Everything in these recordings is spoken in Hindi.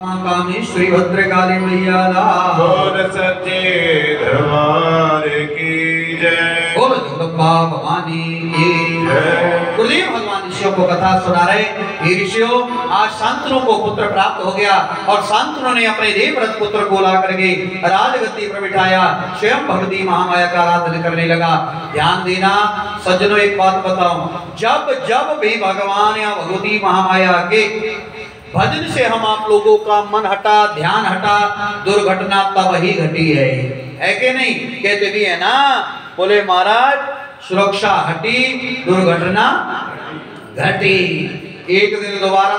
श्री भद्रकाली मैया बोल सच्चे दरबार की जय। बोल जगदम्बा भवानी की जय। गुरुदेव भगवान ऋषियों को कथा सुना रहे। ये ऋषियों, आज शांतनु को पुत्र प्राप्त हो गया और शांतनु ने अपने देवव्रत पुत्र को ला करके राजगद्दी पर बिठाया, स्वयं भगवती महामाया का आराधना करने लगा। ध्यान देना सज्जनों, एक बात बताऊं, जब जब भी भगवान या भगवती महामाया के भजन से हम आप लोगों का मन हटा, ध्यान हटा, दुर्घटना तब ही घटी है कि नहीं? कहते भी है ना, बोले महाराज सुरक्षा हटी, दुर्घटना घटी। एक दिन दोबारा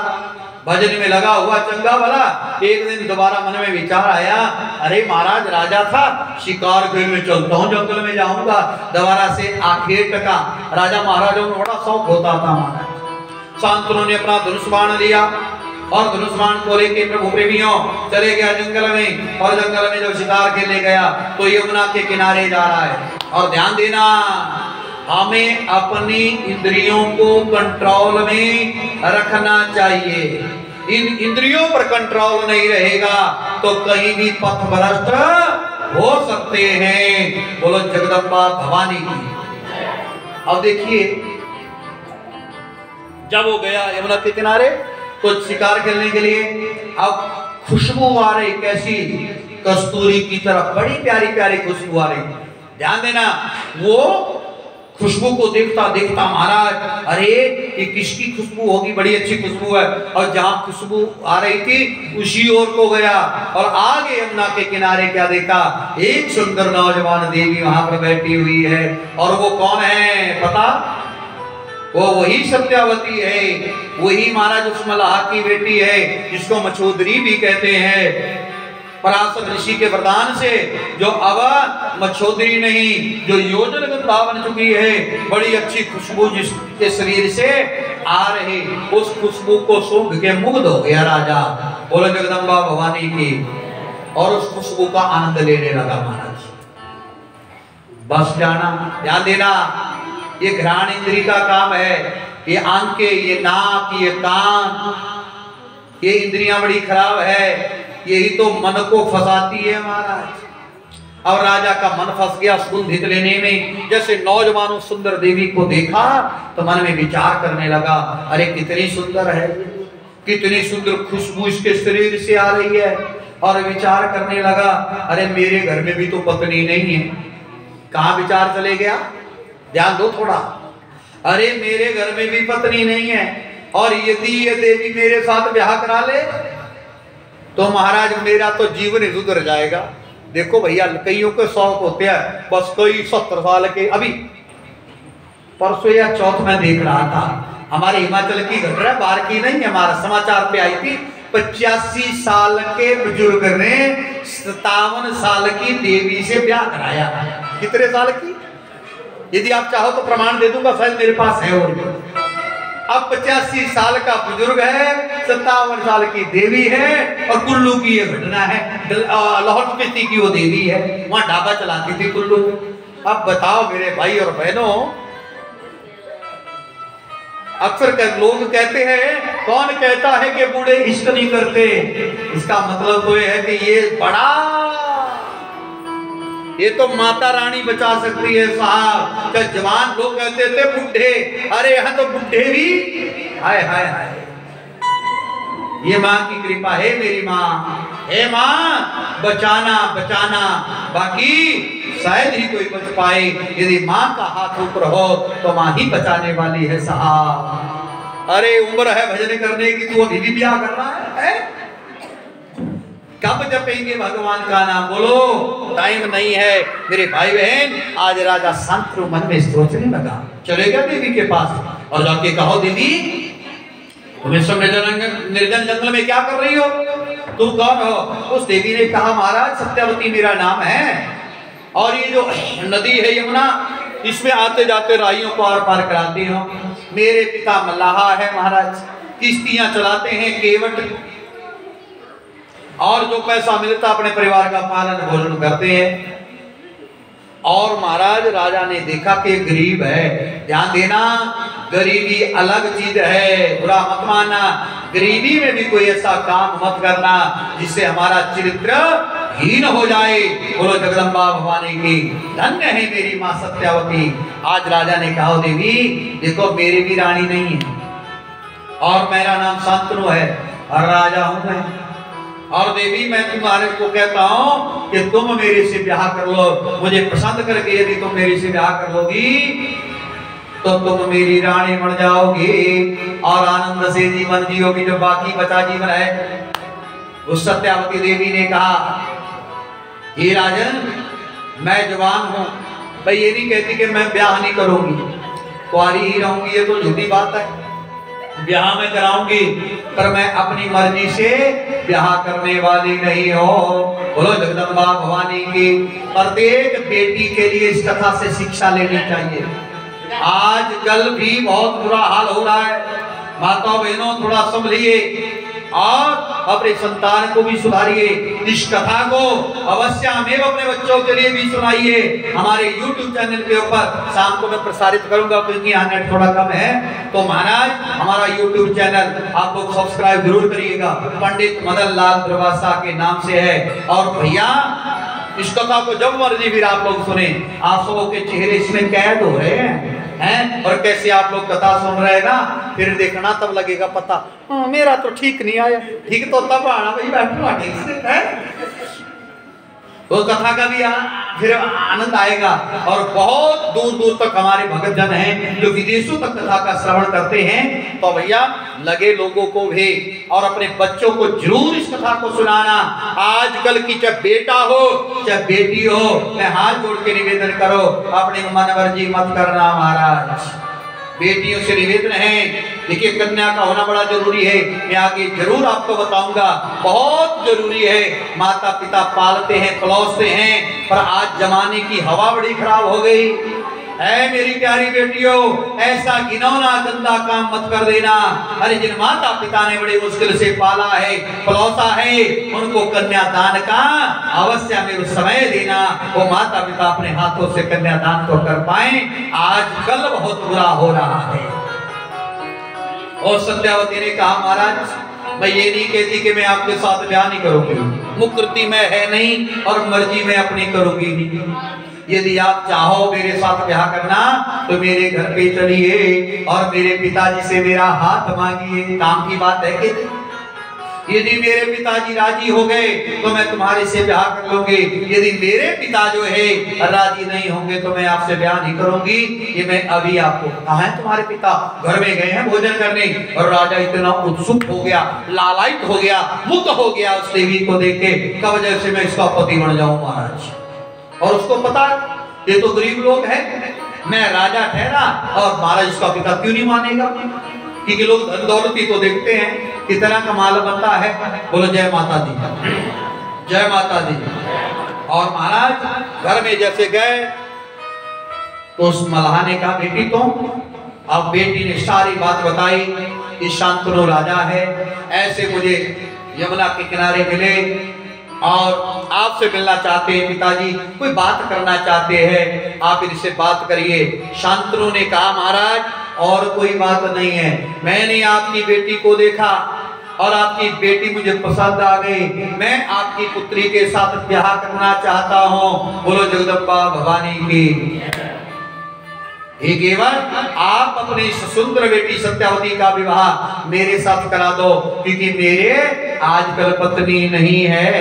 भजन में लगा हुआ चंगा वाला, एक दिन दोबारा मन में विचार आया, अरे महाराज राजा था, शिकार खेलने चलता हूँ, जंगल में जाऊंगा। दोबारा से आखिर टका। राजा महाराजों में बड़ा शौक होता था महाराज। शांतनु ने अपना धनुष बाण लिया और धनुष बाण को लेके प्रभु प्रेमियों चले गया जंगल में, और जंगल में जब शिकार खेलने गया तो यमुना के किनारे जा रहा है। और ध्यान देना, हमें अपनी इंद्रियों को कंट्रोल में रखना चाहिए। इन इंद्रियों पर कंट्रोल नहीं रहेगा तो कहीं भी पथ भ्रष्ट हो सकते हैं। बोलो जगदम्बा भवानी की। अब देखिए, जब वो गया यमुना के किनारे तो शिकार खेलने के लिए, अब खुशबू आ रही, कैसी? कस्तूरी की तरह बड़ी प्यारी प्यारी खुशबू आ रही। ध्यान देना, वो खुशबू को देखता देखता महाराज, अरे ये किसकी खुशबू होगी, बड़ी अच्छी खुशबू है। और जहां खुशबू आ रही थी उसी ओर को गया और आगे यमुना के किनारे क्या देखा? एक सुंदर नौजवान देवी वहां पर बैठी हुई है। और वो कौन है पता? वो वही सत्यावती है, वही महाराज उस मल्लाह की बेटी है जिसको मछोदरी भी कहते हैं। पराशर ऋषि के वरदान से जो अब मछोदरी नहीं, जो योजन गंधा बन चुकी है, बड़ी अच्छी खुशबू जिसके शरीर से आ रही, उस खुशबू को सूंघ के मुग्ध हो गया राजा। बोलो जगदम्बा भवानी की। और उस खुशबू का आनंद लेने लगा महाराज। बस जाना, ध्यान देना, ये घ्राण इंद्री का काम है। ये आंखें, ये नाक, ये कान, ये इंद्रियां बड़ी खराब है। यही तो मन को फंसाती है महाराज। और राजा का मन फंस गया सुगंधित लेने में। जैसे नौजवानों सुंदर देवी को देखा तो मन में विचार करने लगा, अरे कितनी सुंदर है, कितनी सुंदर खुशबू इसके शरीर से आ रही है। और विचार करने लगा, अरे मेरे घर में भी तो पत्नी नहीं है। कहाँ विचार चले गया? ध्यान दो थोड़ा। अरे मेरे घर में भी पत्नी नहीं है, और यदि ये देवी मेरे साथ ब्याह करा ले तो महाराज मेरा तो जीवन ही सुधर जाएगा। देखो भैया, कईयों के शौक होते हैं, बस कोई 70 साल के, अभी परसों या चौथ में देख रहा था, हमारे हिमाचल की घटना, बाहर की नहीं, हमारा समाचार पे आई थी। 85 साल के बुजुर्ग ने 57 साल की देवी से ब्याह कराया। कितने साल की? यदि आप चाहो तो प्रमाण दे दूंगा, शायद मेरे पास है। और अब 85 साल का बुजुर्ग है, 57 साल की देवी है, और कुल्लू की ये घटना है। लाहौल स्पीति की वो देवी है, वहां ढाबा चलाती थी कुल्लू। अब बताओ मेरे भाई और बहनों, अक्सर लोग कहते हैं, कौन कहता है कि बूढ़े इष्ट नहीं करते? इसका मतलब तो ये है कि ये तो माता रानी बचा सकती है साहब। तो जवान लोग कहते थे बुढ़े, अरे यहाँ तो बुढ़े भी, हाय हाय हाय। ये माँ की कृपा है, मेरी माँ है। माँ बचाना बचाना, बाकी शायद ही कोई बच पाए। यदि माँ का हाथ ऊपर हो तो माँ ही बचाने वाली है साहब। अरे उम्र है भजन करने की, तू अभी भी ब्याह कर रहा है? कब जपेंगे भगवान का नाम? बोलो, टाइम नहीं है मेरे भाई बहन। आज राजा शांतनु मन में सोचने लगा, चले गया देवी के पास और जाके कहो, देवी तुम इस निर्जन जंगल में क्या कर रही हो? तुम कौन हो? उस देवी ने कहा, महाराज सत्यावती मेरा नाम है, और ये जो नदी है यमुना, इसमें आते जाते राइयों को आर पार कराती हूँ। मेरे पिता मल्लाह है महाराज, किश्तियां चलाते हैं, केवट, और जो पैसा मिलता अपने परिवार का पालन भोजन करते हैं। और महाराज राजा ने देखा कि गरीब है। ध्यान देना, गरीबी अलग चीज है, बुरा मत मानना। गरीबी में भी कोई ऐसा काम मत करना जिससे हमारा चरित्र हीन हो जाए। बोलो जगदम्बा भवानी की। धन्य है मेरी माँ सत्यावती। आज राजा ने कहा, देवी देखो मेरी भी रानी नहीं है और मेरा नाम शांतनु है और राजा हूं मैं, और देवी मैं तुम्हारे को कहता हूं कि तुम मेरे से ब्याह कर लो। मुझे पसंद करके यदि तुम मेरे से ब्याह कर लोगी तो तुम मेरी रानी बन जाओगी और आनंद से जीवन जियोगी, जो बाकी बचा जीवन है। उस सत्यावती देवी ने कहा, हे राजन मैं जवान हूं, मैं ये नहीं कहती कि मैं ब्याह नहीं करूंगी, कुंवारी ही रहूंगी, ये तो झूठी बात है। ब्याह में कराऊंगी पर मैं अपनी मर्जी से ब्याह करने वाली नहीं हो। बोलो जगदम्बा भवानी की। प्रत्येक बेटी के लिए इस कथा से शिक्षा लेनी चाहिए। आजकल भी बहुत बुरा हाल हो रहा है। माताओं बहनों थोड़ा संभलिए और अपने संतान को भी सुधारिए। इस कथा को अवश्य हमें अपने बच्चों के लिए भी सुनाइए। हमारे YouTube चैनल के ऊपर शाम को मैं प्रसारित करूंगा क्योंकि यहाँ नेट थोड़ा कम है, तो महाराज हमारा YouTube चैनल आप लोग सब्सक्राइब जरूर करिएगा। पंडित मदन लाल प्रवासा के नाम से है। और भैया इस कथा को जब मर्जी फिर आप लोग सुने। आप सबों के चेहरे इसमें कैद हो रहे हैं और कैसे आप लोग कथा सुन रहे हैं ना, फिर देखना तब लगेगा पता, मेरा तो ठीक नहीं आया। ठीक तो तब आना भाई, बैठो ठीक से है वो कथा का भी फिर आनंद आएगा। और बहुत दूर दूर तक हमारे भक्त जन हैं जो विदेशों तक कथा का श्रवण करते हैं। तो भैया लगे लोगों को भी और अपने बच्चों को जरूर इस कथा को सुनाना। आजकल की चाहे बेटा हो चाहे बेटी हो, मैं हाथ जोड़ के निवेदन करो, अपनी मनमर्जी मत करना महाराज। बेटियों से निवेदन है, देखिए कन्या का होना बड़ा जरूरी है। मैं आगे जरूर आपको बताऊंगा, बहुत जरूरी है। माता पिता पालते हैं पलोसते हैं, पर आज जमाने की हवा बड़ी खराब हो गई है। मेरी प्यारी बेटियों, ऐसा घिनौना गंदा काम मत कर देना। अरे जिन माता पिता ने बड़ी मुश्किल से पाला है पलोसा है, उनको कन्यादान का अवश्य मेरे समय देना। वो माता पिता अपने हाथों से कन्यादान को कर पाए। आजकल बहुत बुरा हो रहा है। और सत्यावती ने कहा, महाराज मैं ये नहीं कहती कि मैं आपके साथ ब्याह नहीं करूंगी, मुकृति में है नहीं और मर्जी में अपनी करूंगी नहीं। यदि आप चाहो मेरे साथ ब्याह करना तो मेरे घर पे चलिए और मेरे पिताजी से मेरा हाथ मांगिए। काम की बात है कि यदि मेरे पिताजी राजी हो गए तो मैं तुम्हारे से ब्याह कर लूंगी। यदि मेरे पिता जो है राजी नहीं होंगे तो मैं आपसे ब्याह नहीं करूंगी। ये मैं अभी आपको, कहा है तुम्हारे पिता घर में गए हैं भोजन करने, और राजा इतना उत्सुक हो गया, लालायित हो गया, मुक्त हो गया उस देवी को देख के, कब वजह से मैं इसका पति बन जाऊं महाराज। और उसको पता ये तो गरीब लोग हैं, मैं राजा ठहरा और महाराज इसका पिता क्यों नहीं मानेगा, क्योंकि लोग धन दौलती तो देखते हैं कितना कमाल बनता है। बोलो जय माता दी, जय माता दी। और महाराज घर में जैसे गए तो उस मल्लाह ने कहा, बेटी तो अब बेटी ने सारी बात बताई कि शांतनु राजा है, ऐसे मुझे यमुना के किनारे मिले और आपसे मिलना चाहते हैं पिताजी, कोई बात करना चाहते हैं, आप इनसे बात करिए। शांतनु ने कहा, महाराज और कोई बात नहीं है, मैंने आपकी बेटी को देखा और आपकी बेटी मुझे पसंद आ गई, मैं आपकी पुत्री के साथ ब्याह करना चाहता हूँ। बोलो जगदम्बा भवानी की। हे केवल आप अपनी सुंदर बेटी सत्यावती का विवाह मेरे साथ करा दो, क्योंकि मेरे आजकल पत्नी नहीं है।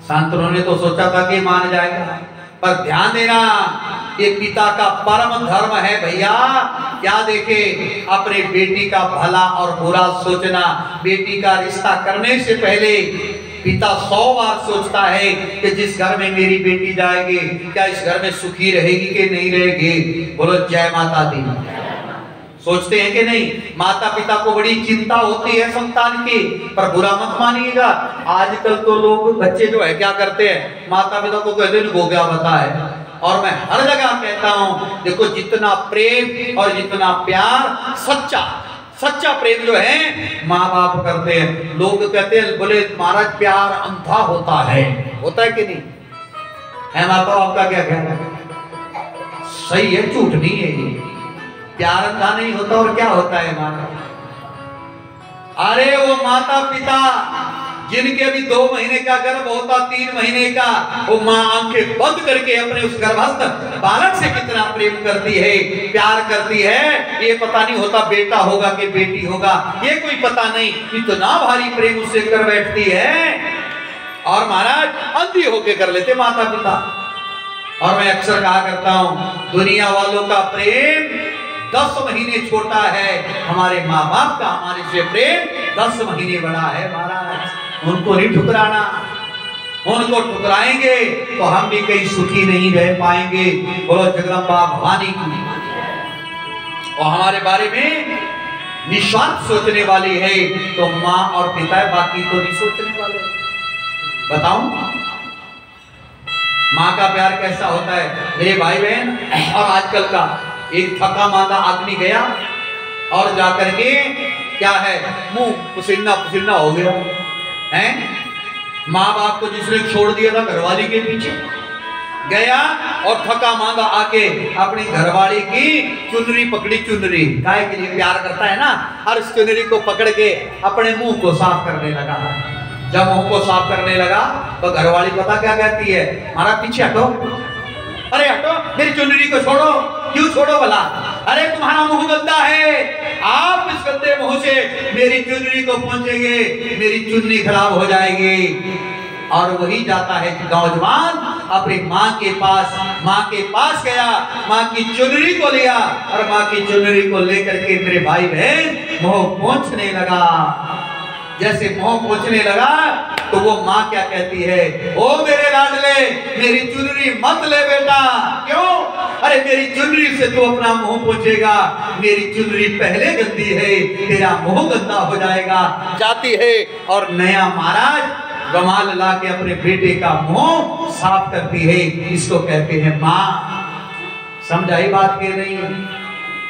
शांतनु ने तो सोचा था कि मान जाएगा, पर ध्यान देना ये पिता का परम धर्म है भैया। क्या देखे, अपने बेटी का भला और बुरा सोचना। बेटी का रिश्ता करने से पहले पिता 100 बार सोचता है कि जिस घर में मेरी बेटी जाएगी क्या इस घर में सुखी रहेगी कि नहीं रहेगी। बोलो जय माता दी। सोचते हैं कि नहीं, माता पिता को बड़ी चिंता होती है संतान की, पर बुरा मत मानिएगा। आजकल तो लोग बच्चे जो है क्या करते हैं, माता पिता को कहते हैं गोगा बता है। और मैं हर जगह कहता हूं, देखो जितना प्रेम और जितना प्यार, सच्चा प्रेम जो है माँ बाप करते हैं। लोग कहते हैं, बोले महाराज प्यार अंधा होता है, होता है कि नहीं है? माता आपका क्या कहना है? सही है, झूठ नहीं है ये। प्यार अंधा नहीं होता और क्या होता है मानो? अरे वो माता पिता जिनके अभी 2 महीने का गर्भ होता, 3 महीने का, वो माँ आंखें बंद करके अपने उस गर्भस्थ बालक से कितना प्रेम करती है, प्यार करती है, ये पता नहीं होता बेटा होगा कि बेटी होगा, ये कोई पता नहीं, इतना भारी प्रेम उससे कर बैठती है। और महाराज अंधी होके कर लेते माता पिता। और मैं अक्सर कहा करता हूं, दुनिया वालों का प्रेम 10 महीने छोटा है, हमारे माँ बाप का हमारे से प्रेम 10 महीने बड़ा है महाराज। उनको नहीं ठुकराना, उनको ठुकराएंगे तो हम भी कहीं सुखी नहीं रह पाएंगे। बोलो जगदम्बा भवानी की। और हमारे बारे में निस्वार्थ सोचने वाली है तो माँ और पिता, बाकी तो नहीं सोचने वाले। बताऊं माँ का प्यार कैसा होता है मेरे भाई बहन। और आजकल का एक थका मांदा आदमी गया और जाकर के क्या है, मुंह पसीना पसीना हो गया है। माँ बाप को जिसने छोड़ दिया था घरवाली के पीछे गया और थका मांदा आके अपनी घरवाली की चुनरी पकड़ी। चुनरी गाय के लिए प्यार करता है ना, और इस चुनरी को पकड़ के अपने मुंह को साफ करने लगा। जब मुंह को साफ करने लगा तो घरवाली पता क्या कहती है, हमारा पीछे हटो। अरे हटो, मेरी चुनरी को छोड़ो। क्यों छोड़ो भला? अरे तुम्हारा मुंह गंदा है, आप इस गंदे मुंह से मेरी चुनरी को पहुंचेंगे, मेरी चुन्नी खराब हो जाएगी। और वही जाता है कि नौजवान अपनी माँ के पास गया, माँ की चुनरी को लिया और माँ की चुनरी को लेकर के मेरे भाई बहन मुंह पोंछने लगा। जैसे मुंह पोंछने लगा तो वो माँ क्या कहती है, ओ मेरे लाडले, मेरी चुनरी मत ले बेटा। क्यों? अरे मेरी चुनरी से तू अपना मुंह पोंछेगा, मेरी चुनरी पहले गंदी है, तेरा मुंह गंदा हो जाएगा। जाती है और नया महाराज रुमाल ला के अपने बेटे का मुंह साफ करती है। इसको कहते हैं माँ। समझाई बात के नहीं?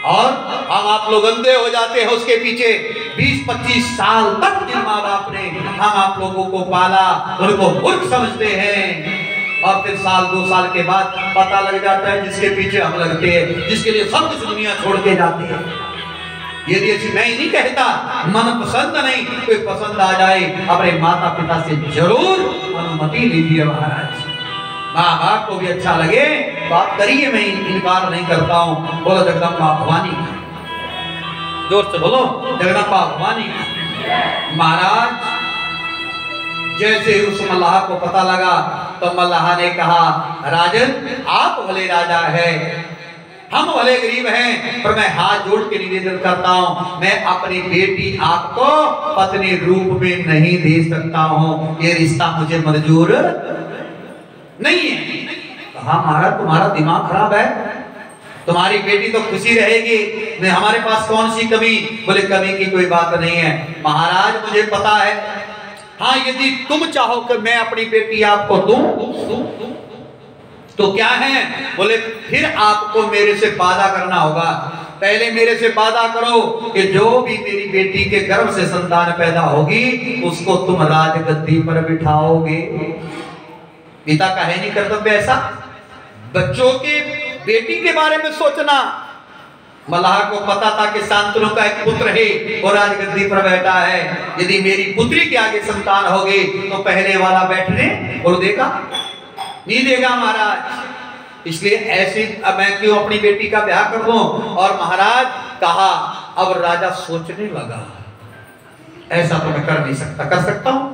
और हम आप लोग अंधे हो जाते हैं उसके पीछे। 20-25 साल तक जिन माँ बाप ने हम आप लोगों को पाला उनको मूर्ख समझते हैं, और फिर साल 2 साल के बाद पता लग जाता है जिसके पीछे हम लगते हैं, जिसके लिए सब कुछ दुनिया छोड़ के जाती है। यदि ऐसी मैं ही नहीं कहता, मन पसंद नहीं, कोई पसंद आ जाए, अपने माता पिता से जरूर अनुमति लीजिए महाराज। माँ बाप को भी अच्छा लगे बात करिए, मैं इनकार नहीं करता हूँ। बोलो जगदम्बा भवानी, जोर से बोलो जगदम्बा भवानी। महाराज जैसे उस मल्लाह को पता लगा तो मल्लाह ने कहा, राजन आप भले राजा है, हम भले गरीब हैं, पर मैं हाथ जोड़ के निवेदन करता हूँ, मैं अपनी बेटी आपको पत्नी रूप में नहीं दे सकता हूँ, ये रिश्ता मुझे मंजूर नहीं है। कहा महाराज तुम्हारा दिमाग खराब है, तुम्हारी बेटी तो खुशी रहेगी, मैं हमारे पास कौन सी कमी? बोले कमी की कोई बात नहीं है महाराज, मुझे पता है। हाँ यदि तुम चाहो कि मैं अपनी बेटी आपको दूं तो क्या है? बोले फिर आपको मेरे से वादा करना होगा। पहले मेरे से वादा करो कि जो भी मेरी बेटी के गर्भ से संतान पैदा होगी उसको तुम राजगद्दी पर बिठाओगे। पिता काहे नहीं कर्तव्य ऐसा? बच्चों के बेटी के बारे में सोचना। मल्लाह को पता था कि शांतनु का एक पुत्र है, वो राजगद्दी पर बैठा है, यदि मेरी पुत्री के आगे संतान होगी तो पहले वाला बैठने और देगा नहीं देगा महाराज। इसलिए ऐसी अब मैं क्यों अपनी बेटी का ब्याह कर दूं? और महाराज कहा, अब राजा सोचने लगा, ऐसा तो मैं कर नहीं सकता। कर सकता हूं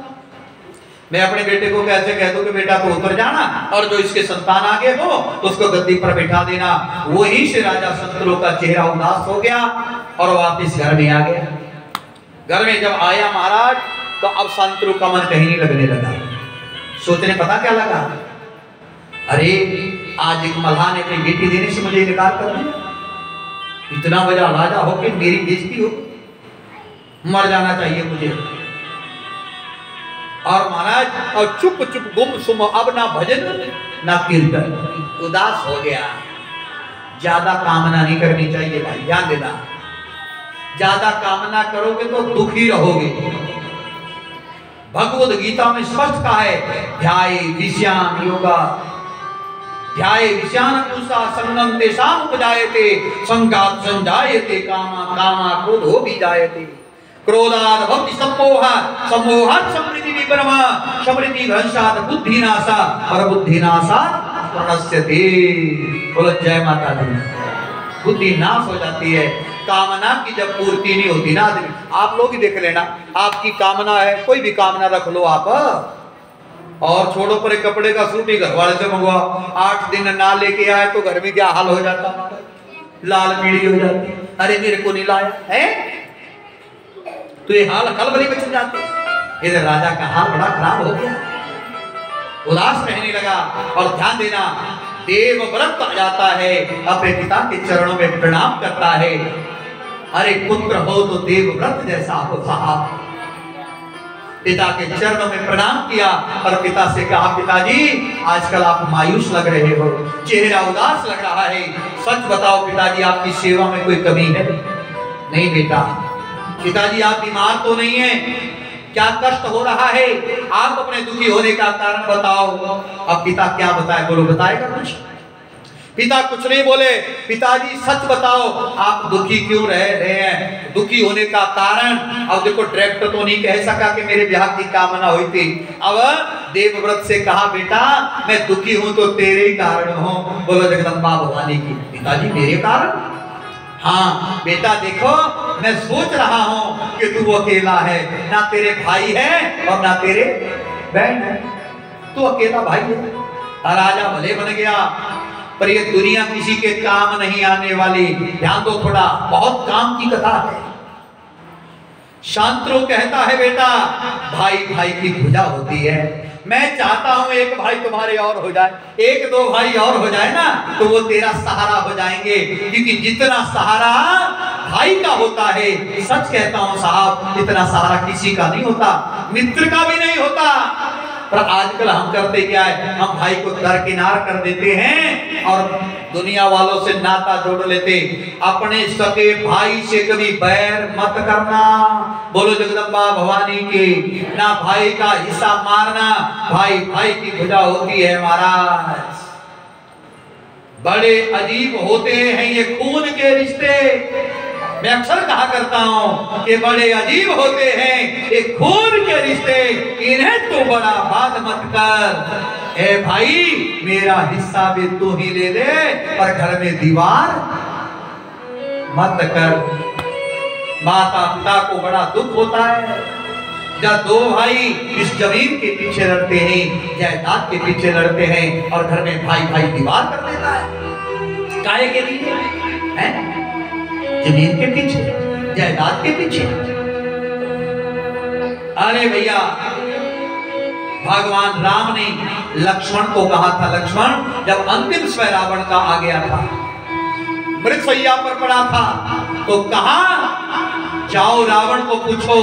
मैं अपने बेटे को कैसे कह दूं कि बेटा तो उतर जाना और जो इसके संतान आगे हो तो उसको गद्दी पर बैठा देना। वहीं से राजा शंतनु का चेहरा उदास हो गया और वापिस घर में आ गया। घर में जब आया महाराज तो अब शंतनु का मन कहीं नहीं लगने लगा। सोचने पता क्या लगा, अरे आज एक मल्लाह ने अपनी बेटी देने से मुझे इनकार कर दिया, इतना बड़ा राजा होके मेरी बेइज्जती हो, मर जाना चाहिए मुझे। और महाराज और चुप चुप गुम सुम, अब ना भजन ना कीर्तन, उदास हो गया। ज्यादा कामना नहीं करनी चाहिए भाई, ध्यान देना। ज्यादा कामना करोगे तो दुखी रहोगे। भगवद गीता में स्पष्ट कहा है, ध्याये विषयान योगा, ध्याये विषयानुसा संगम तेषाम उपजायते संघात संजायते कामा कामा क्रोधो बीजायते क्रोधात् भवति सम्मोहः सम्मोहात् समृद्धि विभ्रमः समृद्धि भ्रंशात् बुद्धिनाशा और बुद्धिनाशात् प्रणश्यते। बोलो जय माता दी। बुद्धि नाश हो जाती है। कामना की जब पूर्ति नहीं होती ना आदमी, आप लोग ही देख लेना, आपकी कामना है, कोई भी कामना रख लो आप, और छोड़ो पर एक कपड़े का सूट ही घर वाले से मंगवाओ, 8 दिन ना लेके आए तो घर में क्या हाल हो जाता, लाल पीली हो जाती, अरे मेरे को नहीं लाया है, तो ये हाल कलबली में चल जाते। इधर राजा का हाल बड़ा खराब हो गया, उदास रहने लगा। और ध्यान देना, देवव्रत आ जाता है, अपने पिता के चरणों में प्रणाम करता है। अरे पुत्र हो तो देवव्रत जैसा हो साहब। पिता के चरणों में प्रणाम किया और पिता से कहा, पिताजी आजकल आप मायूस लग रहे हो, चेहरा उदास लग रहा है, सच बताओ पिताजी आपकी सेवा में कोई कमी है? नहीं बेटा। पिताजी आप बीमार तो नहीं है? क्या कष्ट हो रहा है? आप अपने दुखी होने का कारण बताओ। अब पिता क्या बताए, बोलो बताएगा कुछ? पिता कुछ नहीं बोले। पिताजी सच बताओ आप दुखी क्यों रह रहे हैं, दुखी होने का कारण? अब देखो डायरेक्टर तो नहीं कह सका कि मेरे ब्याह की कामना हुई थी। अब देवव्रत से कहा, बेटा मैं दुखी हूं तो तेरे कारण हूं। बोलो जगदम्बा भवानी की। पिताजी मेरे कारण? हाँ बेटा देखो मैं सोच रहा हूं कि तू अकेला है, ना तेरे भाई है और ना तेरे बहन है, तू अकेला भाई है। राजा भले बन गया पर ये दुनिया किसी के काम नहीं आने वाली। ध्यान दो थोड़ा, बहुत काम की कथा है। शांतनु कहता है, बेटा भाई भाई की भुजा होती है, मैं चाहता हूं एक भाई तुम्हारे और हो जाए, 1-2 भाई और हो जाए ना तो वो तेरा सहारा हो जाएंगे, क्योंकि जितना सहारा भाई का होता है, सच कहता हूं साहब, इतना सहारा किसी का नहीं होता, मित्र का भी नहीं होता। पर आजकल हम करते क्या है, हम भाई को दरकिनार कर देते हैं और दुनिया वालों से नाता जोड़ लेते। अपने सके भाई से कभी बैर मत करना। बोलो जगदम्बा भवानी की। ना भाई का हिस्सा मारना, भाई भाई की भुजा होती है महाराज। बड़े अजीब होते हैं ये खून के रिश्ते। मैं अक्सर कहा करता हूं कि बड़े अजीब होते हैं ये खून के रिश्ते, इन्हें तो बड़ा बात मत कर। ए भाई मेरा हिस्सा भी तू ही ले ले, पर घर में दीवार मत कर। माता पिता को बड़ा दुख होता है जब 2 भाई इस जमीन के पीछे लड़ते हैं, जायदाद के पीछे लड़ते हैं, और घर में भाई भाई दीवार कर देता है। काहे के लिए है? जमीन के पीछे, जायदाद के पीछे। अरे भैया भगवान राम ने लक्ष्मण को कहा था, लक्ष्मण जब अंतिम समय रावण का आ गया था, मृतशैया पर पड़ा था, तो कहा जाओ रावण को पूछो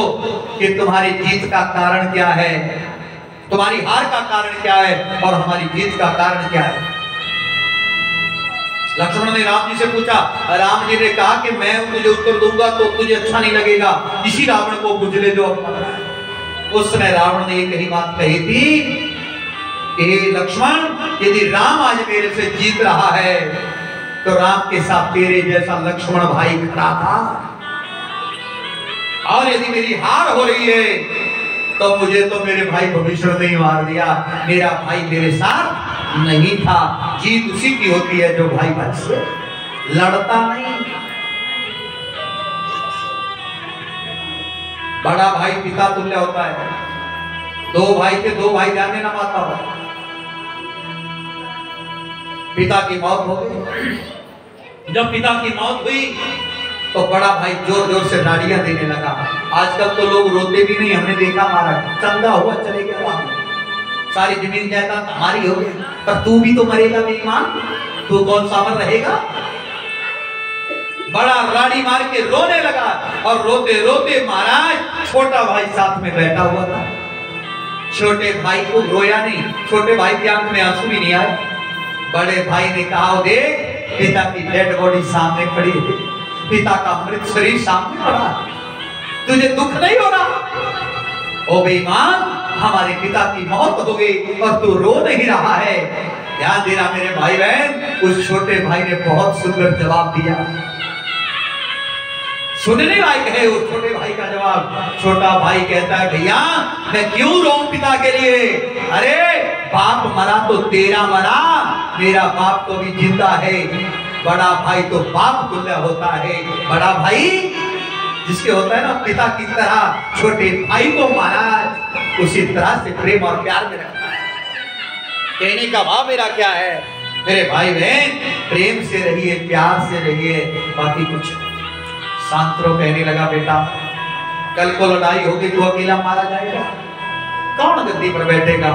कि तुम्हारी जीत का कारण क्या है, तुम्हारी हार का कारण क्या है और हमारी जीत का कारण क्या है। लक्ष्मण ने राम जी से पूछा, राम जी ने कहा कि मैं तुझे उत्तर दूंगा तो तुझे अच्छा नहीं लगेगा, इसी रावण को पूछ ले जो। उस समय रावण ने एक ही बात कही थी कि लक्ष्मण यदि राम आज मेरे से जीत रहा है तो राम के साथ तेरे जैसा लक्ष्मण भाई खड़ा था, और यदि मेरी हार हो रही है तो मुझे तो मेरे भाई भविष्य ने ही मार दिया, मेरा भाई मेरे साथ नहीं था। जीत उसी की होती है जो भाई भाई से लड़ता नहीं। बड़ा भाई पिता तुल्य होता है। 2 भाई थे, 2 भाई ध्यान देना माता हो, पिता की मौत हो गई। जब पिता की मौत हुई तो बड़ा भाई जोर जोर से नाड़ियां देने लगा। आजकल तो लोग रोते भी नहीं, हमने देखा महाराज, चंगा हुआ चले गया वहां, सारी जमीन जायदाद हमारी हो गई, पर तू भी तो मरेगा बेईमान, तू कौन सा अमर रहेगा। बड़ा राड़ी मार के रोने लगा, और रोते रोते महाराज छोटा भाई साथ में बैठा हुआ था। छोटे भाई को रोया नहीं, छोटे भाई की आंख में आंसू भी नहीं आए। बड़े भाई ने कहा, देख पिता की डेड बॉडी सामने खड़ी है, पिता का मृत शरीर सामने पड़ा, तुझे दुख नहीं हो रहा? ओ बेईमान, हमारे पिता की मौत हो गई और तू रो नहीं रहा है। ध्यान देना मेरे भाई बहन, उस छोटे भाई ने बहुत सुंदर जवाब दिया। सुनने लायक है उस छोटे भाई का जवाब। छोटा भाई कहता है भैया मैं क्यों रोऊं पिता के लिए? अरे बाप मरा तो तेरा मरा, मेरा बाप तो भी जिंदा है। बड़ा भाई तो बाप तुल्य होता है। बड़ा भाई जिसके होता है ना पिता की तरह, छोटे भाई को महाराज उसी तरह से प्रेम और प्यार में रखता है। कहने का भाव मेरा क्या है मेरे भाई बहन, प्रेम से रहिए, प्यार से रहिए, बाकी कुछ। सांत्रो कहने लगा बेटा कल को लड़ाई होगी तो अकेला मारा जाएगा, कौन गद्दी पर बैठेगा?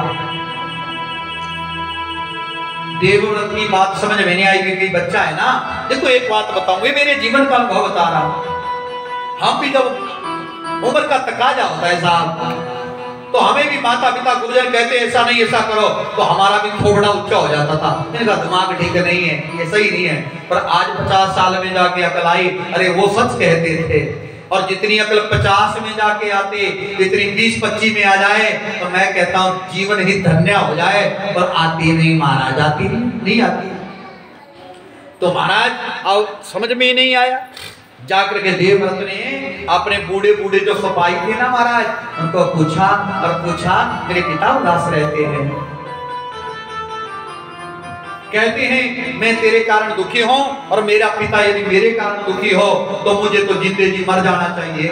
देवव्रत की बात समझ में नहीं आई क्योंकि बच्चा है ना। देखो एक बात बताऊंगी, मेरे जीवन का अनुभव बता रहा हूं। हम भी जब उम्र का तकाजा होता है साहब, तो हमें भी माता पिता गुरुजन कहते ऐसा नहीं ऐसा करो, तो हमारा भी थोड़ा ऊंचा हो जाता था। इनका दिमाग ठीक नहीं है, ये सही नहीं है। पर आज 50 साल में जाके अकल आई, अरे वो सच कहते थे। और जितनी अकल 50 में जाके आते, जितनी 20-25 में आ जाए, तो मैं कहता हूँ जीवन ही धन्य हो जाए। पर आती नहीं महाराज, जाती नहीं आती। तो महाराज अब समझ में ही नहीं आया। जाकर के देवव्रत ने अपने बूढ़े बूढ़े जो सिपाही थे ना महाराज, उनको पूछा और पूछा मेरे पिता उदास रहते हैं, कहते हैं मैं तेरे कारण दुखी हूं और मेरा पिता यदि मेरे कारण दुखी हो तो मुझे तो जिंदे जी मर जाना चाहिए।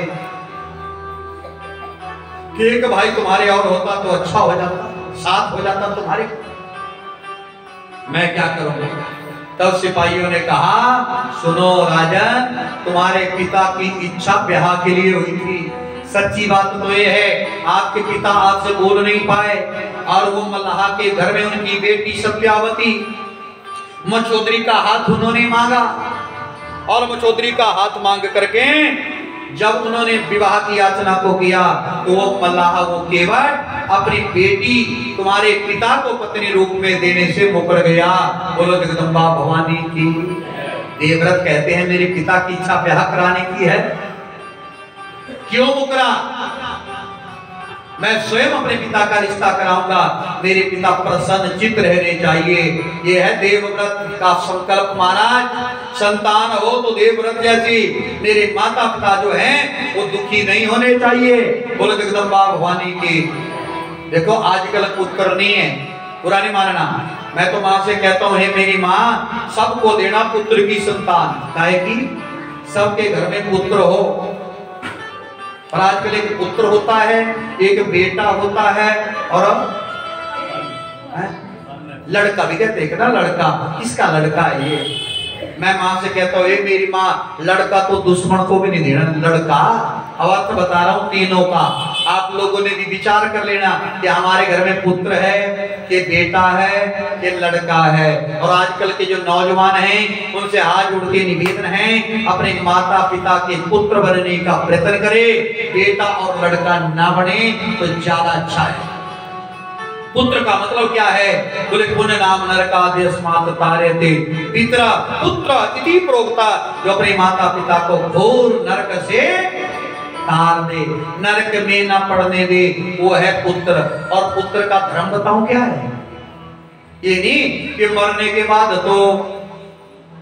कि एक भाई तुम्हारे और होता तो अच्छा हो जाता, साथ हो जाता तुम्हारे, मैं क्या करूंगा? तब सिपाहियों ने कहा सुनो राजन, तुम्हारे पिता की इच्छा ब्याह के लिए हुई थी। सच्ची बात तो ये है आपके पिता आपसे बोल नहीं पाए और वो मल्लाह के घर में उनकी बेटी सत्यावती मचौधरी का हाथ उन्होंने मांगा और मचौधरी का हाथ मांग करके जब उन्होंने विवाह की याचना को किया तो वो मल्लाह वो केवल अपनी बेटी तुम्हारे पिता को पत्नी रूप में देने से मुकर गया। बोलो जगदम्बा भवानी की। देवव्रत कहते हैं मेरे पिता की इच्छा ब्याह कराने की है, क्यों मुकरा? मैं स्वयं अपने पिता का रिश्ता कराऊंगा, मेरे पिता प्रसन्न चित्त रहने चाहिए। ये है देवव्रत का संकल्प महाराज। संतान हो तो देवव्रत जैसी मेरे माता पिता जो हैं वो दुखी नहीं होने चाहिए। बोलो जगदम्बा भवानी की। देखो आजकल पुत्र नहीं है, पुरानी मानना। मैं तो माँ से कहता हूँ हे मेरी माँ, सबको देना पुत्र की संतान, काहे की सबके घर में पुत्र हो। और आजकल एक पुत्र होता है, एक बेटा होता है और लड़का भी कहते हैं ना, लड़का किसका लड़का है ये? मैं माँ से कहता हूँ मेरी माँ, लड़का तो दुश्मन को भी नहीं देना, लड़का। अब अर्थ बता रहा हूँ तीनों का। आप लोगों ने भी विचार कर लेना कि हमारे घर में पुत्र है कि बेटा है कि लड़का है। और आजकल के जो नौजवान हैं उनसे हाथ जोड़ के निवेदन है अपने माता पिता के पुत्र बनने का प्रयत्न करे। बेटा और लड़का ना बने तो ज्यादा अच्छा है। पुत्र का मतलब क्या है? बोले पुण्य नाम नरकादेस्मात् तारयते पितरा पुत्र इति प्रोक्ता। जो अपने माता पिता को घोर नरक से तार दे, नरक में न पड़ने दे, वो है पुत्र। और पुत्र का धर्म बताऊं क्या है? ये नहीं कि मरने के बाद तो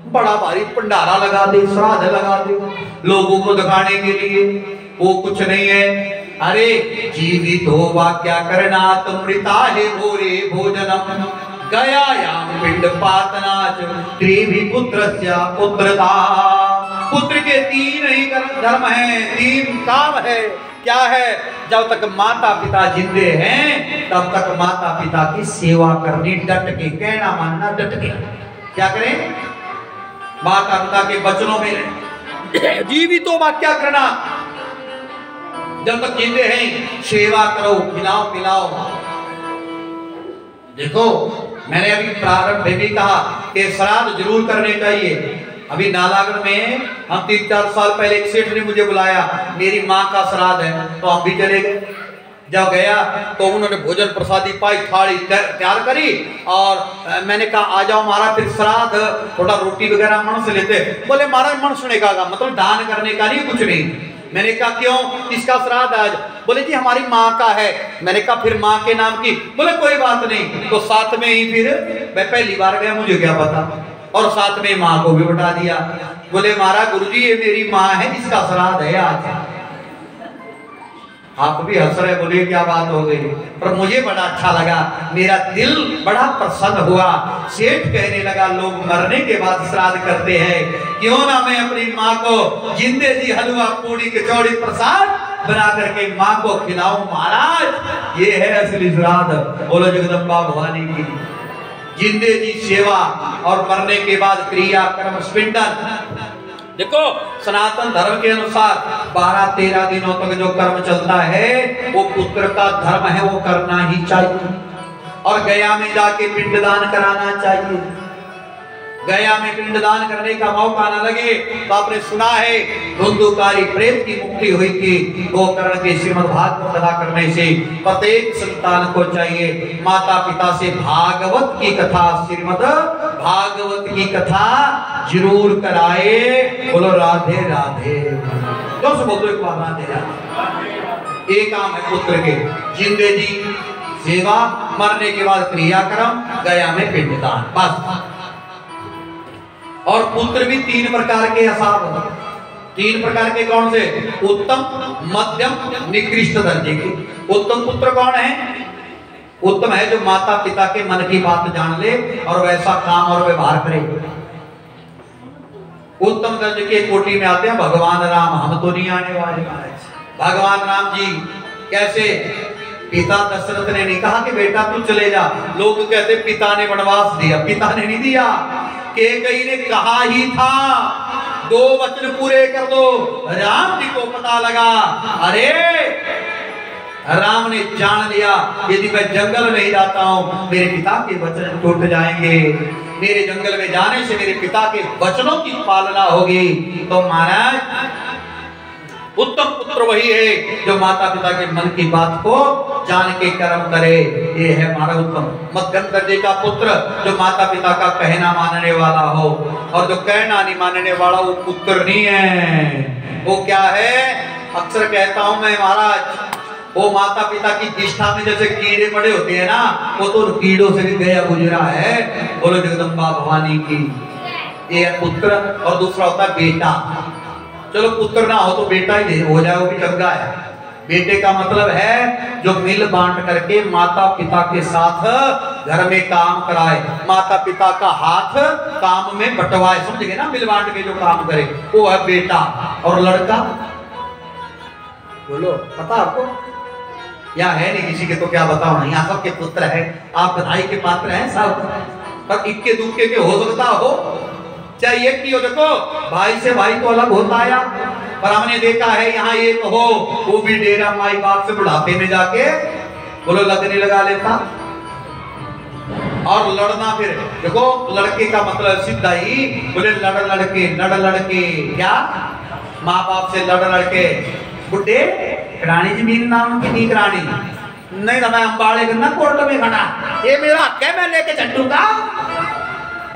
बड़ा भारी भंडारा लगा दे, श्राद्ध लगा दे लोगों को दिखाने के लिए, वो कुछ नहीं है। अरे जीवित होवा क्या करना, तुम मृता है भोरे भोजनम गयायाम पिंड पातनाच त्रिभि पुत्रस्य पुत्रता। पुत्र के तीन ही धर्म हैं, तीन काम है। क्या है? जब तक माता पिता जिंदे हैं तब तक माता पिता की सेवा करनी, डट के, कहना मानना डट के। क्या करें? माता पिता के वचनों में जीवित होवा क्या करना, जब तक जिंदे हैं सेवा करो, खिलाओ पिलाओ। देखो मैंने अभी प्रारंभ में भी कहा कि श्राद्ध जरूर करने चाहिए। अभी नालागढ़ में हम 3-4 साल पहले एक सेठ ने मुझे बुलाया, मेरी माँ का श्राद्ध है, तो हम भी चले गए। जब गया तो उन्होंने भोजन प्रसादी पाई, थाली तैयार करी और मैंने कहा आ जाओ महाराज फिर श्राद्ध, थोड़ा रोटी वगैरह मन से लेते। बोले महाराज मन सुने का मतलब दान करने का नहीं, कुछ नहीं, मैंने कहा क्यों, किसका श्राद्ध आज? बोले जी हमारी माँ का है। मैंने कहा फिर माँ के नाम की? बोले कोई बात नहीं। तो साथ में ही फिर मैं पहली बार गया, मुझे क्या पता, और साथ में माँ को भी बता दिया। बोले महाराज गुरुजी ये मेरी माँ है जिसका श्राद्ध है आज। आप भी हंस रहे, बोले क्या बात हो गई? पर मुझे बड़ा अच्छा लगा, मेरा दिल बड़ा प्रसन्न हुआ। सेठ कहने लगा लोग मरने के बाद श्राद्ध करते हैं, क्यों ना मैं अपनी माँ को जिंदे जी हलवा पूड़ी कचौड़ी प्रसाद बना करके माँ को खिलाऊं। महाराज ये है असली श्राद्ध। बोलो जगदम्बा भवानी की। जिंदे जी सेवा और मरने के बाद क्रिया कर्म स्पिंडन। देखो सनातन धर्म के अनुसार 12-13 दिनों तक जो कर्म चलता है वो पुत्र का धर्म है, वो करना ही चाहिए। और गया में जाके पिंडदान कराना चाहिए। गया में पिंडदान करने का मौका न लगे तो आपने सुना है धुंधुकारी प्रेत की मुक्ति हुई थी गोकर्ण के श्रीमद् भागवत कथा करने से। प्रत्येक संतान को चाहिए माता पिता से भागवत की कथा, श्रीमद् भागवत की कथा जरूर कराए। बोलो राधे राधे। तो सब बोलो एक बार राधे राधे। एक काम है पुत्र के, जिंदे जी सेवा, मरने के बाद क्रियाक्रम, गया में पिंडदान, बस। और पुत्र भी 3 प्रकार के हिसाब होते। 3 प्रकार के कौन से? उत्तम, मध्यम, निकृष्ट दर्जे के। उत्तम पुत्र कौन है? उत्तम है जो माता पिता के मन की बात जान ले और वैसा काम और व्यवहार करे। उत्तम दर्जे के कोटि में आते हैं भगवान राम। हम तो नहीं आने वाले। भगवान राम जी कैसे? पिता दशरथ ने नहीं कहा कि बेटा तू चले जा। लोग कहते पिता ने वनवास दिया, पिता ने नहीं दिया। कैकेयी ने कहा ही था 2 वचन पूरे कर दो। राम जी को पता लगा, अरे राम ने जान लिया यदि मैं जंगल में ही जाता हूं मेरे पिता के वचन टूट जाएंगे। मेरे जंगल में जाने से मेरे पिता के वचनों की पालना होगी। तो महाराज उत्तम पुत्र वही है जो माता पिता के मन की बात को जान के कर्म करे। ये है हमारा उत्तम। मध्यम दर्जे का पुत्र जो माता पिता का कहना मानने वाला हो, और जो कहना नहीं मानने वाला वो पुत्र नहीं है। वो क्या है? अक्सर कहता हूं मैं महाराज, वो माता पिता की निष्ठा में जैसे कीड़े पड़े होते हैं ना, वो तो कीड़ों से भी गया गुजरा है। बोलो जगदम्बा भवानी की। ये पुत्र। और दूसरा होता है बेटा। चलो पुत्र ना हो तो बेटा ही हो जाए, वो भी चंगा है। बेटे का मतलब है जो मिल बांट करके माता पिता के साथ घर में काम कराए, माता पिता का हाथ काम में बंटवाए, समझ गए ना? मिल बांट के जो काम करे वो है बेटा। और लड़का बोलो पता आपको? या है नहीं किसी के? तो क्या बताओ ना, यहाँ सबके पुत्र है, आप बधाई के पात्र हैं सब। पर इक्के दुक्के के हो सकता हो, चाहे एक की हो। देखो भाई से भाई तो अलग होता है, पर हमने देखा है यहाँ एक हो वो भी डेरा माई बाप से बुढ़ापे में जाके बोलो लगने लगा लेता। और लड़ना, फिर देखो लड़के का मतलब सीधा ही बोले लड़ लड़के क्या माँ बाप से लड़ लड़के। बुढ़े रानी जमीन नाम की नहीं रानी नहीं तो मैं अंबाड़े करना कोर्ट में खड़ा, ये मेरा हक है, मैं लेके चलूंगा।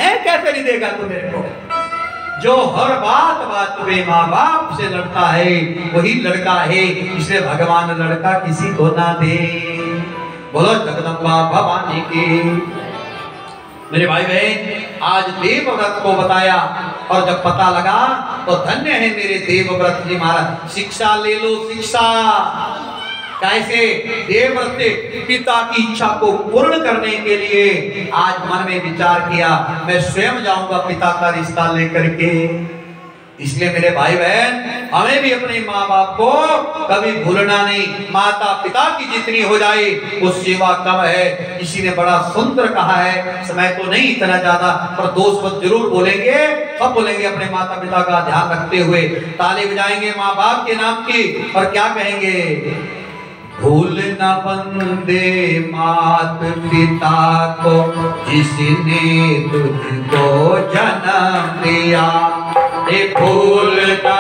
है कैसे नहीं देगा तू मेरे को? जो हर बात पे माँ बाप से लड़ता है वही लड़का है। इसलिए भगवान लड़का किसी को ना दे। बोलो जगदम्बा भवानी की। मेरे भाई बहन आज देवव्रत को बताया, और जब पता लगा तो धन्य है मेरे देवव्रत जी महाराज। शिक्षा ले लो, शिक्षा कैसे? देवव्रत पिता की इच्छा को पूर्ण करने के लिए आज मन में विचार किया मैं स्वयं जाऊंगा पिता का रिश्ता लेकर के। इसलिए मेरे भाई बहन हमें भी अपने माँ बाप को कभी भूलना नहीं। माता पिता की जितनी हो जाए वो सेवा कम है। किसी ने बड़ा सुंदर कहा है, समय तो नहीं इतना ज्यादा पर 2 शब्द जरूर बोलेंगे, सब बोलेंगे अपने माता पिता का ध्यान रखते हुए। ताली बजाएंगे माँ बाप के नाम की, और क्या कहेंगे? भूल न बंदे मात पिता को जिसने तुझको जन्म दिया। भूल न